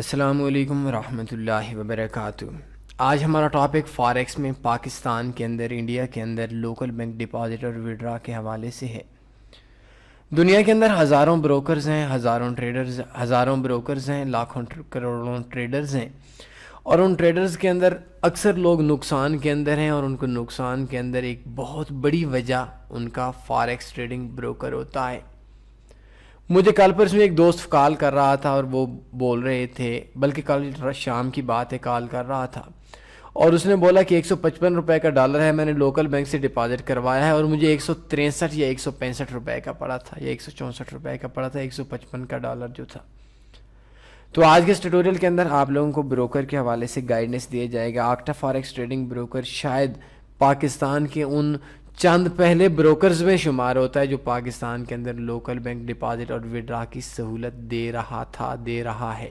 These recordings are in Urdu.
السلام علیکم ورحمۃ اللہ وبرکاتہ۔ آج ہمارا ٹاپک فاریکس میں پاکستان کے اندر، انڈیا کے اندر لوکل بینک ڈپازٹ اور وڈرا کے حوالے سے ہے۔ دنیا کے اندر ہزاروں بروکرز ہیں، ہزاروں بروکرز ہیں، لاکھوں کروڑوں ٹریڈرز ہیں، اور ان ٹریڈرز کے اندر اکثر لوگ نقصان کے اندر ہیں، اور ان کو نقصان کے اندر ایک بہت بڑی وجہ ان کا فاریکس ٹریڈنگ بروکر ہوتا ہے۔ مجھے کل پرسوں ایک دوست کال کر رہا تھا اور وہ بول رہے تھے، بلکہ کل شام کی بات ہے، کال کر رہا تھا اور اس نے بولا کہ 155 روپے کا ڈالر ہے، میں نے لوکل بینک سے ڈپازٹ کروایا ہے اور مجھے 163 یا 165 روپے کا پڑا تھا، یا 164 روپے کا پڑا تھا، 155 کا ڈالر جو تھا۔ تو آج کے اس ٹیوٹوریل کے اندر آپ لوگوں کو بروکر کے حوالے سے گائیڈنس دیا جائے گا۔ آکٹا فاریکس ٹریڈنگ بروکر شاید پاکستان کے ان چند پہلے بروکرز میں شمار ہوتا ہے جو پاکستان کے اندر لوکل بینک ڈپازٹ اور وڈرا کی سہولت دے رہا ہے،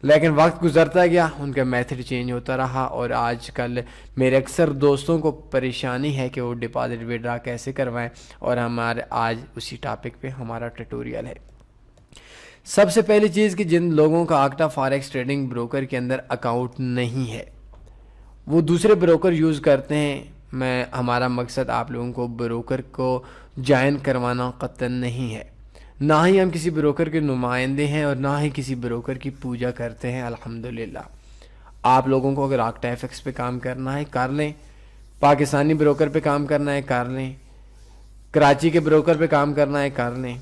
لیکن وقت گزرتا گیا، ان کا میتھڈ چینج ہوتا رہا، اور آج کل میرے اکثر دوستوں کو پریشانی ہے کہ وہ ڈپازٹ وڈرا کیسے کروائیں، اور ہمارے آج اسی ٹاپک پہ ہمارا ٹیوٹوریل ہے۔ سب سے پہلی چیز کہ جن لوگوں کا آکٹا فاریکس ٹریڈنگ بروکر کے اندر اکاؤنٹ نہیں ہے، وہ دوسرے بروکر یوز کرتے ہیں۔ ہمارا مقصد آپ لوگوں کو بروکر کو جوائن کروانا قطعاً نہیں ہے، نہ ہی ہم کسی بروکر کے نمائندے ہیں اور نہ ہی کسی بروکر کی پوجا کرتے ہیں۔ الحمدللہ آپ لوگوں کو اگر آکٹا ایف ایکس پہ کام کرنا ہے کر لیں، پاکستانی بروکر پہ کام کرنا ہے کر لیں، کراچی کے بروکر پہ کام کرنا ہے کر لیں،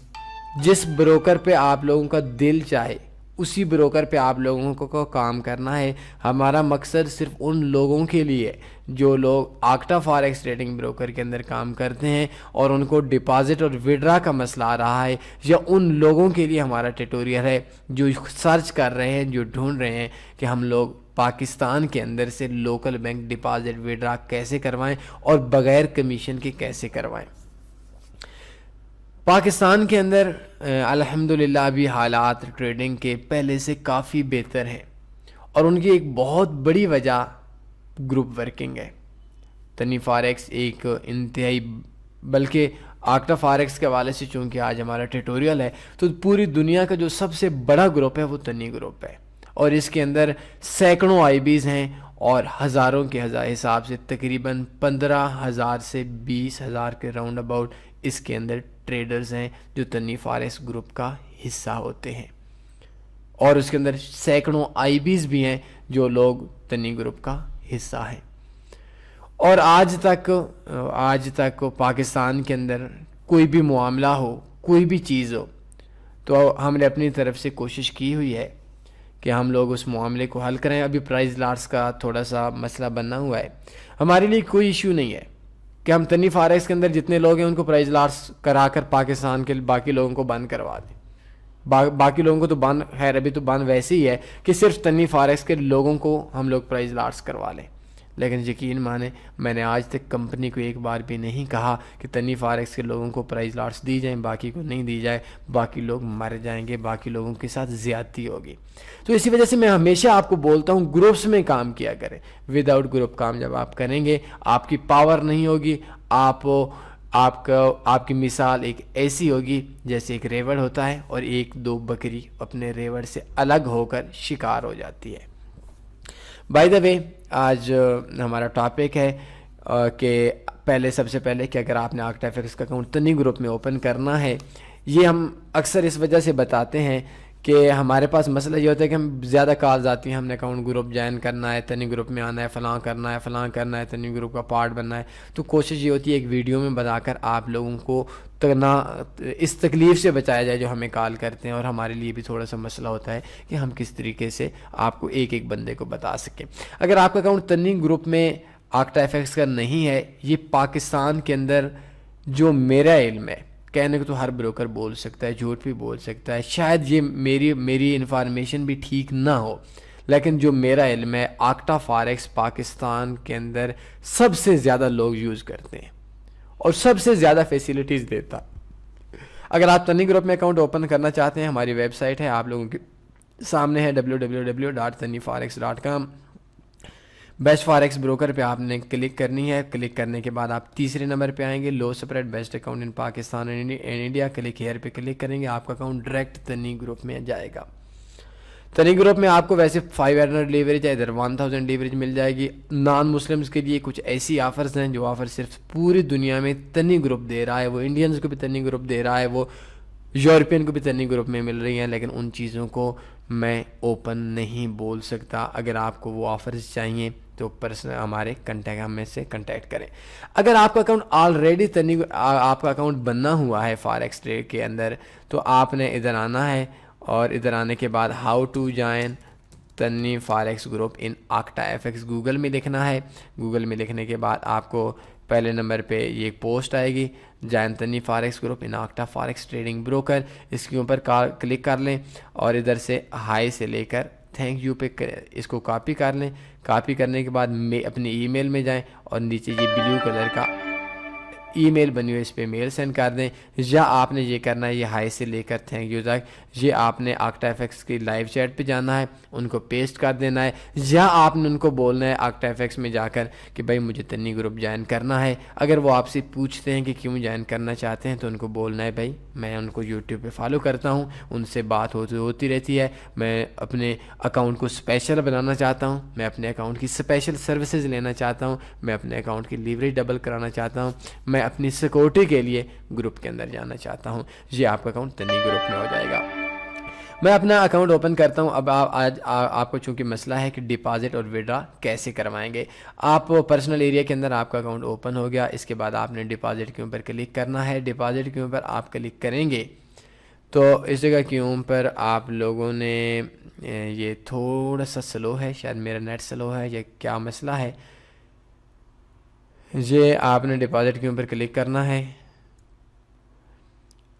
جس بروکر پہ آپ لوگوں کا دل چاہے اسی بروکر پہ آپ لوگوں کو کام کرنا ہے۔ ہمارا مقصد صرف ان لوگوں کے لیے جو لوگ آکٹا فاریکس ٹریڈنگ بروکر کے اندر کام کرتے ہیں اور ان کو ڈپازٹ اور وڈرا کا مسئلہ آ رہا ہے، یا ان لوگوں کے لیے ہمارا ٹیوٹوریل ہے جو سرچ کر رہے ہیں، جو ڈھونڈ رہے ہیں کہ ہم لوگ پاکستان کے اندر سے لوکل بینک ڈپازٹ وڈرا کیسے کروائیں اور بغیر کمیشن کے کیسے کروائیں۔ پاکستان کے اندر الحمدللہ ابھی حالات ٹریڈنگ کے پہلے سے کافی بہتر ہیں، اور ان کی ایک بہت بڑی وجہ گروپ ورکنگ ہے۔ تنی فاریکس ایک انتہائی، بلکہ آکٹا فاریکس کے حوالے سے چونکہ آج ہمارا ٹیوٹوریل ہے، تو پوری دنیا کا جو سب سے بڑا گروپ ہے وہ تنی گروپ ہے، اور اس کے اندر سینکڑوں آئی بیز ہیں اور ہزاروں کے حساب سے تقریباً 15,000 سے 20,000 کے راؤنڈ اباؤٹ اس کے اندر ٹریڈرز ہیں جو تنی فاریکس گروپ کا حصہ ہوتے ہیں، اور اس کے اندر سینکڑوں آئی بیز بھی ہیں جو لوگ تنی گروپ کا حصہ ہیں۔ اور آج تک پاکستان کے اندر کوئی بھی معاملہ ہو، کوئی بھی چیز ہو، تو ہم نے اپنی طرف سے کوشش کی ہوئی ہے کہ ہم لوگ اس معاملے کو حل کریں۔ ابھی پرائز لاٹس کا تھوڑا سا مسئلہ بننا ہوا ہے، ہمارے لیے کوئی ایشو نہیں ہے کہ ہم تنی فاریکس کے اندر جتنے لوگ ہیں ان کو پرائز لاٹس کرا کر پاکستان کے باقی لوگوں کو بند کروا دیں۔ باقی لوگوں کو تو بند، خیر ابھی تو بند ویسے ہی ہے کہ صرف تنی فاریکس کے لوگوں کو ہم لوگ پرائز لاٹس کروا لیں، لیکن یقین مانیں میں نے آج تک کمپنی کو ایک بار بھی نہیں کہا کہ تنی فاریکس کے لوگوں کو پرائز لاٹس دی جائیں، باقی کو نہیں دی جائے، باقی لوگ مر جائیں گے، باقی لوگوں کے ساتھ زیادتی ہوگی۔ تو اسی وجہ سے میں ہمیشہ آپ کو بولتا ہوں گروپس میں کام کیا کریں، ود آؤٹ گروپ کام جب آپ کریں گے آپ کی پاور نہیں ہوگی، آپ کی مثال ایک ایسی ہوگی جیسے ایک ریوڑ ہوتا ہے اور ایک دو بکری اپنے ریوڑ سے الگ ہو کر شکار ہو جاتی ہے۔ بائی دا وے آج ہمارا ٹاپک ہے کہ سب سے پہلے کہ اگر آپ نے آکٹا ایف ایکس کا اکاؤنٹ تنی گروپ میں اوپن کرنا ہے، یہ ہم اکثر اس وجہ سے بتاتے ہیں کہ ہمارے پاس مسئلہ یہ ہوتا ہے کہ ہم زیادہ کالز آتی ہیں، ہم نے اکاؤنٹ گروپ جوائن کرنا ہے، تنی گروپ میں آنا ہے، فلاں کرنا ہے، تنی گروپ کا پارٹ بننا ہے، تو کوشش یہ ہوتی ہے ایک ویڈیو میں بتا کر آپ لوگوں کو اس تکلیف سے بچایا جائے جو ہمیں کال کرتے ہیں، اور ہمارے لیے بھی تھوڑا سا مسئلہ ہوتا ہے کہ ہم کس طریقے سے آپ کو ایک ایک بندے کو بتا سکیں۔ اگر آپ کا اکاؤنٹ تنی گروپ میں آکٹا ایف ایکس کا نہیں ہے، یہ پاکستان کے اندر جو میرا علم ہے، کہنے کو تو ہر بروکر بول سکتا ہے، جھوٹ بھی بول سکتا ہے، شاید یہ میری انفارمیشن بھی ٹھیک نہ ہو، لیکن جو میرا علم ہے آکٹا فاریکس پاکستان کے اندر سب سے زیادہ لوگ یوز کرتے ہیں اور سب سے زیادہ فیسیلیٹیز دیتا۔ اگر آپ تنی گروپ میں اکاؤنٹ اوپن کرنا چاہتے ہیں، ہماری ویب سائٹ ہے آپ لوگوں کے سامنے ہے www.taniforex.com۔ بیسٹ فاریکس بروکر پہ آپ نے کلک کرنی ہے، کلک کرنے کے بعد آپ تیسرے نمبر پہ آئیں گے، low spread best account in Pakistan and India, click here پہ کلک کریں گے، آپ کا اکاؤنٹ ڈائریکٹ تنی گروپ میں جائے گا۔ تنی گروپ میں آپ کو ویسے 500 لیوریج ہے، ادھر 1000 لیوریج مل جائے گی. نان مسلمس کے لیے کچھ ایسی آفرز ہیں جو آفر صرف پوری دنیا میں تنی گروپ دے رہا ہے. وہ انڈینز کو بھی تنی گروپ دے رہا ہے، وہ یورپین کو بھی تنی گروپ میں مل رہی ہیں، لیکن ان چیزوں کو میں اوپن نہیں بول سکتا. اگر آپ کو وہ آفرز چاہیے تو پرسنل ہمارے کنٹیکٹ ہم میں سے کنٹیکٹ کریں. اگر آپ کا اکاؤنٹ آلریڈی آپ کا اکاؤنٹ بننا ہوا ہے فاریکس ٹریڈ کے اندر، تو آپ نے ادھر آنا ہے، اور ادھر آنے کے بعد ہاؤ ٹو جوائن تنی forex group in Octa F X Google میں لکھنا ہے. گوگل میں لکھنے کے بعد آپ کو پہلے نمبر پہ یہ ایک پوسٹ آئے گی، جوائن تنی forex group in آکٹا forex trading broker. اس کے اوپر کلک کر لیں، اور ادھر سے ہائی سے لے کر تھینک یو پہ اس کو کاپی کر لیں. کاپی کرنے کے بعد اپنی ای میل میں جائیں، اور نیچے یہ بلیو کلر کا ای میل بنی ہوئی، اس پہ میل سینڈ کر دیں. یا آپ نے یہ کرنا ہے، یہ ہائی سے لے کر تھینک یو تک، یہ آپ نے آکٹا ایف ایکس کی لائیو چیٹ پہ جانا ہے، ان کو پیسٹ کر دینا ہے. یا آپ نے ان کو بولنا ہے آکٹا ایف ایکس میں جا کر کہ بھائی مجھے تنی گروپ جوائن کرنا ہے. اگر وہ آپ سے پوچھتے ہیں کہ کیوں جوائن کرنا چاہتے ہیں، تو ان کو بولنا ہے بھائی میں ان کو یوٹیوب پہ فالو کرتا ہوں، ان سے بات ہوتی رہتی ہے، میں اپنے اکاؤنٹ کو اسپیشل بنانا چاہتا ہوں، میں اپنے اکاؤنٹ کی اسپیشل سروسز لینا چاہتا ہوں، میں اپنے اکاؤنٹ کی لیوریج ڈبل کرانا چاہتا ہوں، میں اپنی سیکورٹی کے لیے گروپ کے اندر جانا چاہتا ہوں. یہ آپ کا اکاؤنٹ تنی گروپ میں ہو جائے گا. میں اپنا اکاؤنٹ اوپن کرتا ہوں. اب آج آپ کو چونکہ مسئلہ ہے کہ ڈپازٹ اور وڈرا کیسے کروائیں گے. آپ پرسنل ایریا کے اندر آپ کا اکاؤنٹ اوپن ہو گیا. اس کے بعد آپ نے ڈپازٹ کے اوپر کلک کرنا ہے. ڈپازٹ کے اوپر آپ کلک کریں گے تو اس جگہ کے اوپر آپ لوگوں نے یہ تھوڑا سا سلو ہے، شاید میرا نیٹ سلو ہے یا کیا مسئلہ ہے. یہ آپ نے ڈپازٹ کے اوپر کلک کرنا ہے،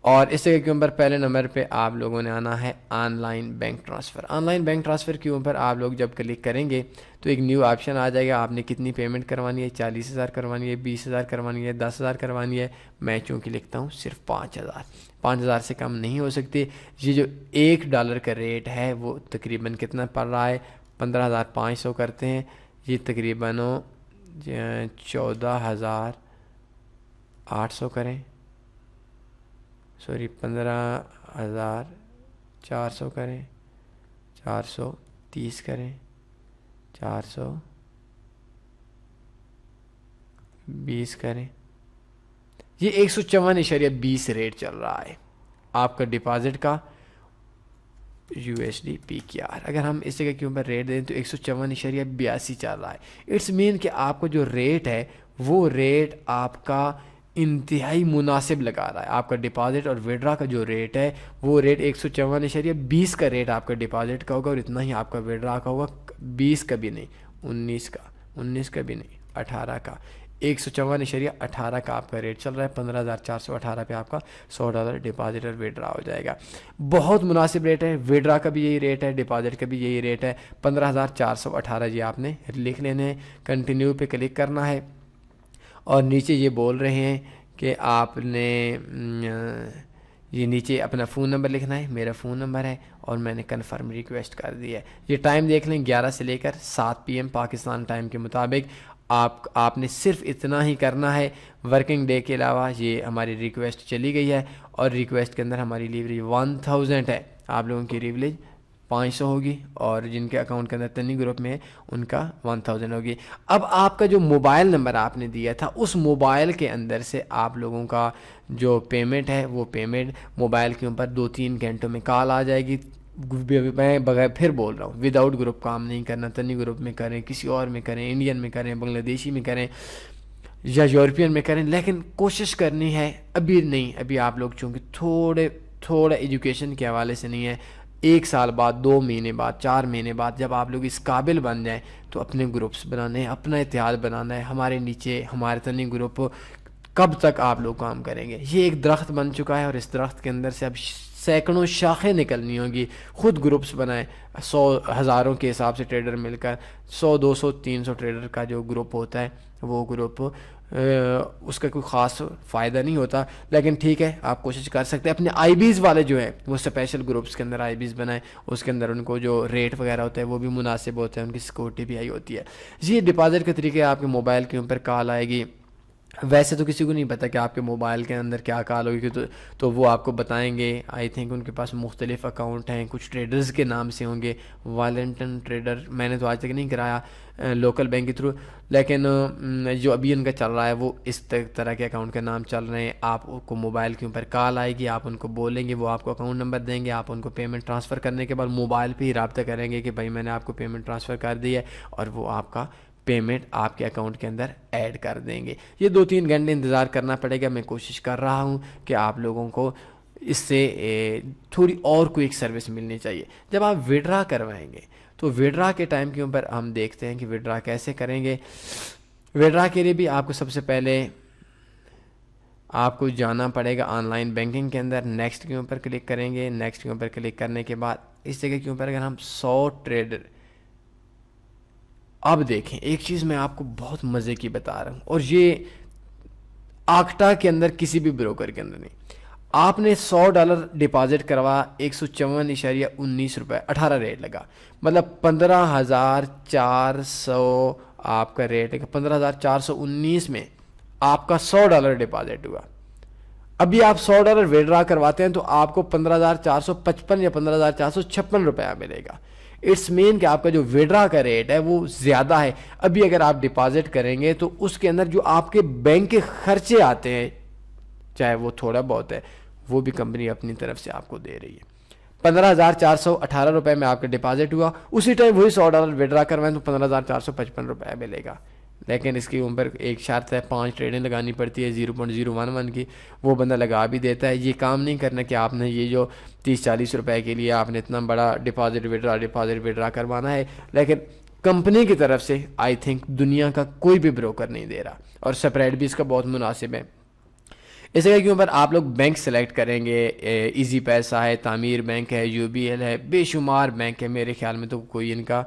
اور اس جگہ کے اوپر پہلے نمبر پہ آپ لوگوں نے آنا ہے on line bank transfer. On line bank transfer کے اوپر آپ لوگ جب کلک کریں گے تو ایک نیو آپشن آ جائے گا. آپ نے کتنی پیمنٹ کروانی ہے، 40,000 کروانی ہے، 20,000 کروانی ہے، 10,000 کروانی ہے. میں چونکہ لکھتا ہوں صرف 5,000. 5,000 سے کم نہیں ہو سکتی. یہ جو $1 کا ریٹ ہے وہ تقریباً کتنا پڑ رہا ہے، 15,500 کرتے ہیں، یہ تقریباً 14,800 کریں، سوری 15,400 کریں، 430 کریں، 420 کریں. یہ 154.20 ریٹ چل رہا ہے آپ کا ڈپازٹ کا USD/PKR. اگر ہم اس جگہ کے اوپر ریٹ دیں تو 154.82 چل رہا ہے. اٹس مین کہ آپ کو جو ریٹ ہے وہ ریٹ آپ کا انتہائی مناسب لگا رہا ہے. آپ کا ڈپازٹ اور وڈرا کا جو ریٹ ہے وہ ریٹ 154.20 کا ریٹ آپ کا ڈپازٹ کا ہوگا، اور اتنا ہی آپ کا وڈرا کا ہوگا. 20 کا بھی نہیں، 19 کا بھی نہیں، 18 کا. 154.18 کا آپ کا ریٹ چل رہا ہے. 15,418 پہ آپ کا $100 ڈپازٹ اور وڈرا ہو جائے گا. بہت مناسب ریٹ ہے. وڈرا کا بھی یہی ریٹ ہے، ڈپازٹ کا بھی یہی ریٹ ہے. 15,418 یہ آپ نے لکھ لینے ہیں. کنٹینیو پہ کلک کرنا ہے، اور نیچے یہ بول رہے ہیں کہ آپ نے یہ نیچے اپنا فون نمبر لکھنا ہے. میرا فون نمبر ہے اور میں نے کنفرم ریکویسٹ کر دی ہے. یہ ٹائم دیکھ لیں، 11 سے لے کر 7 PM پاکستان ٹائم کے مطابق. آپ نے صرف اتنا ہی کرنا ہے. ورکنگ ڈے کے علاوہ یہ ہماری ریکویسٹ چلی گئی ہے، اور ریکویسٹ کے اندر ہماری لیوریج 1000 ہے. آپ لوگوں کی لیوریج 500 ہوگی، اور جن کے اکاؤنٹ کے اندر تنی گروپ میں ہے ان کا 1000 ہوگی. اب آپ کا جو موبائل نمبر آپ نے دیا تھا، اس موبائل کے اندر سے آپ لوگوں کا جو پیمنٹ ہے وہ پیمنٹ موبائل کے اوپر 2-3 گھنٹوں میں کال آ جائے گی. میں بغیر پھر بول رہا ہوں، وداؤٹ گروپ کام نہیں کرنا. تنی گروپ میں کریں، کسی اور میں کریں، انڈین میں کریں، بنگلہ دیشی میں کریں، یا یورپین میں کریں، لیکن کوشش کرنی ہے ابھی نہیں. ابھی آپ لوگ چونکہ تھوڑا ایجوکیشن کے حوالے سے نہیں ہے. 1 سال بعد، 2 مہینے بعد، 4 مہینے بعد جب آپ لوگ اس قابل بن جائیں تو اپنے گروپس بنانے ہیں، اپنا اتحاد بنانا ہے. ہمارے نیچے ہمارے تنی گروپ کب تک آپ لوگ کام کریں گے؟ یہ ایک درخت بن چکا ہے، اور اس درخت کے اندر سے اب سینکڑوں شاخیں نکلنی ہوں گی. خود گروپس بنائیں، 100 ہزاروں کے حساب سے ٹریڈر مل کر 100 200 300 ٹریڈر کا جو گروپ ہوتا ہے وہ گروپ اس کا کوئی خاص فائدہ نہیں ہوتا، لیکن ٹھیک ہے آپ کوشش کر سکتے ہیں. اپنے آئی بیز والے جو ہیں وہ اسپیشل گروپس کے اندر آئی بیز بنائیں. اس کے اندر ان کو جو ریٹ وغیرہ ہوتا ہے وہ بھی مناسب ہوتا ہے، ان کی سیکورٹی بھی آئی ہوتی ہے. یہ ڈپازٹ کے طریقے آپ کے موبائل کے اوپر کال آئے گی، ویسے تو کسی کو نہیں پتہ کہ آپ کے موبائل کے اندر کیا کال ہوگی تو وہ آپ کو بتائیں گے. آئی تھنک ان کے پاس مختلف اکاؤنٹ ہیں, کچھ ٹریڈرز کے نام سے ہوں گے, والنٹن ٹریڈر. میں نے تو آج تک نہیں کرایا لوکل بینک کے تھرو, لیکن جو ابھی ان کا چل رہا ہے وہ اس طرح کے اکاؤنٹ کے نام چل رہے ہیں. آپ کو موبائل کے اوپر کال آئے گی, آپ ان کو بولیں گے, وہ آپ کو اکاؤنٹ نمبر دیں گے, آپ ان کو پیمنٹ ٹرانسفر کرنے کے بعد موبائل پہ ہی رابطہ کریں گے کہ بھائی میں نے آپ کو پیمنٹ ٹرانسفر کر دی ہے, اور وہ آپ کا پیمنٹ آپ کے اکاؤنٹ کے اندر ایڈ کر دیں گے. یہ 2-3 گھنٹے انتظار کرنا پڑے گا. میں کوشش کر رہا ہوں کہ آپ لوگوں کو اس سے تھوڑی اور کوئی سروس ملنی چاہیے. جب آپ وڈرا کروائیں گے تو وڈرا کے ٹائم کے اوپر ہم دیکھتے ہیں کہ وڈرا کیسے کریں گے. وڈرا کے لیے بھی آپ کو سب سے پہلے آپ کو جانا پڑے گا آن لائن بینکنگ کے اندر. نیکسٹ کے اوپر کلک کریں گے. نیکسٹ کے اوپر کلک کرنے کے بعد اس جگہ کے اوپر اگر ہم 100 ٹریڈر, اب دیکھیں ایک چیز میں آپ کو بہت مزے کی بتا رہا ہوں, اور یہ آکٹا کے اندر کسی بھی بروکر کے اندر نہیں. آپ نے $100 ڈپازٹ کروا, 154.19 روپے 18 ریٹ لگا, مطلب 15,400 آپ کا ریٹ ہے. 15,419 میں آپ کا $100 ڈپازٹ ہوا. ابھی آپ $100 وڈرا کرواتے ہیں تو آپ کو 15,455 یا 15,456 روپیہ ملے گا. اٹس مین کہ آپ کا جو وڈرا کا ریٹ ہے وہ زیادہ ہے. ابھی اگر آپ ڈپازٹ کریں گے تو اس کے اندر جو آپ کے بینک کے خرچے آتے ہیں, چاہے وہ تھوڑا بہت ہے, وہ بھی کمپنی اپنی طرف سے آپ کو دے رہی ہے. 15,418 روپے میں آپ کا ڈپازٹ ہوا, اسی ٹائم وہی $100 وڈرا کروائیں تو 15,455 روپے ملے گا. لیکن اس کے اوپر ایک شرط ہے, 5 ٹریڈیں لگانی پڑتی ہے 0.011 کی. وہ بندہ لگا بھی دیتا ہے. یہ کام نہیں کرنا کہ آپ نے یہ جو 30-40 روپے کے لیے آپ نے اتنا بڑا ڈپازٹ وڈرا کروانا ہے, لیکن کمپنی کی طرف سے آئی تھنک دنیا کا کوئی بھی بروکر نہیں دے رہا, اور سپریڈ بھی اس کا بہت مناسب ہے. اس جگہ کے اوپر آپ لوگ بینک سلیکٹ کریں گے. ایزی پیسہ ہے, تعمیر بینک ہے, UBL ہے, بے شمار بینک ہے. میرے خیال میں تو کوئی ان کا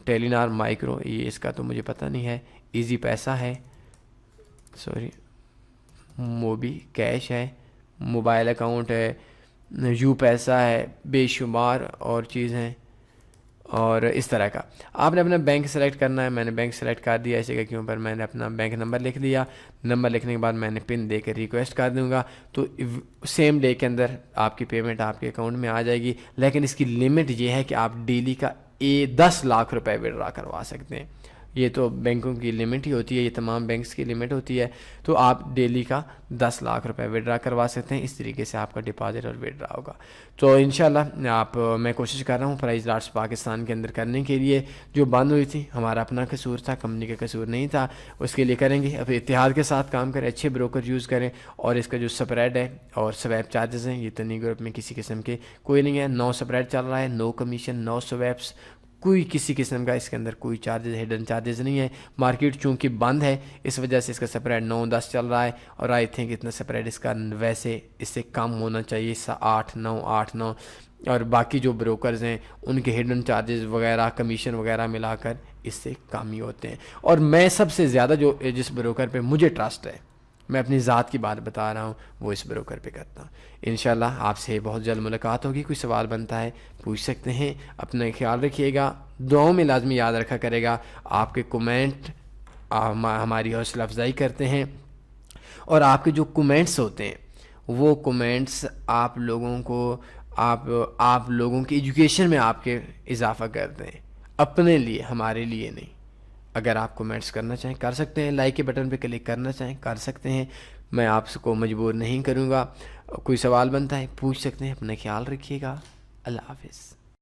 ٹیلینار مائکرو, یہ اس کا تو مجھے پتہ نہیں ہے. ایزی پیسہ ہے, سوری موبی کیش ہے, موبائل اکاؤنٹ ہے, یو پیسہ ہے, بے شمار اور چیزیں ہیں. اور اس طرح کا آپ نے اپنا بینک سلیکٹ کرنا ہے. میں نے بینک سلیکٹ کر دیا. اس جگہ کے اوپر میں نے اپنا بینک نمبر لکھ دیا. نمبر لکھنے کے بعد میں نے پن دے کے ریکویسٹ کر دوں گا, تو سیم ڈے کے اندر آپ کی پیمنٹ آپ کے اکاؤنٹ میں آ جائے گی. لیکن اس کی لمٹ یہ ہے کہ آپ ڈیلی کا 10 لاکھ روپے وڈرا کروا سکتے ہیں. یہ تو بینکوں کی لمٹ ہی ہوتی ہے, یہ تمام بینکس کی لمٹ ہوتی ہے. تو آپ ڈیلی کا 10 لاکھ روپے وڈرا کروا سکتے ہیں. اس طریقے سے آپ کا ڈپازٹ اور وڈرا ہوگا. تو انشاءاللہ میں کوشش کر رہا ہوں پرائز لاٹس پاکستان کے اندر کرنے کے لیے. جو بند ہوئی تھی ہمارا اپنا قصور تھا, کمپنی کا قصور نہیں تھا. اس کے لیے کریں گے, اب اتحاد کے ساتھ کام کریں, اچھے بروکر یوز کریں, اور اس کا جو سپریڈ ہے اور سویپ چارجز ہیں یہ تنی گروپ میں کسی قسم کے کوئی نہیں ہے. 9 سپریڈ چل رہا ہے, 9 کمیشن, 9 سویپس, کوئی کسی قسم کا اس کے اندر کوئی چارجز ہڈن چارجز نہیں ہے. مارکیٹ چونکہ بند ہے اس وجہ سے اس کا سپریڈ 9-10 چل رہا ہے, اور آئی تھنک اتنا سپریڈ اس کا ویسے اس سے کم ہونا چاہیے, 8-9. اور باقی جو بروکرز ہیں ان کے ہڈن چارجز وغیرہ کمیشن وغیرہ ملا کر اس سے کم ہی ہوتے ہیں. اور میں سب سے زیادہ جس بروکر پہ مجھے ٹرسٹ ہے, میں اپنی ذات کی بات بتا رہا ہوں, وہ اس بروکر پہ کرتا ہوں. انشاءاللہ آپ سے بہت جلد ملاقات ہوگی. کوئی سوال بنتا ہے پوچھ سکتے ہیں. اپنا خیال رکھیے گا, دعاؤں میں لازمی یاد رکھا کرے گا. آپ کے کومنٹ ہماری حوصلہ افزائی کرتے ہیں, اور آپ کے جو کومنٹس ہوتے ہیں وہ کومنٹس آپ لوگوں کو آپ لوگوں کی ایجوکیشن میں آپ کے اضافہ کرتے ہیں, اپنے لیے, ہمارے لیے نہیں. اگر آپ کومنٹس کرنا چاہیں کر سکتے ہیں, لائک کے بٹن پہ کلک کرنا چاہیں کر سکتے ہیں. میں آپ کو مجبور نہیں کروں گا. کوئی سوال بنتا ہے پوچھ سکتے ہیں. اپنا خیال رکھیے گا. اللہ حافظ.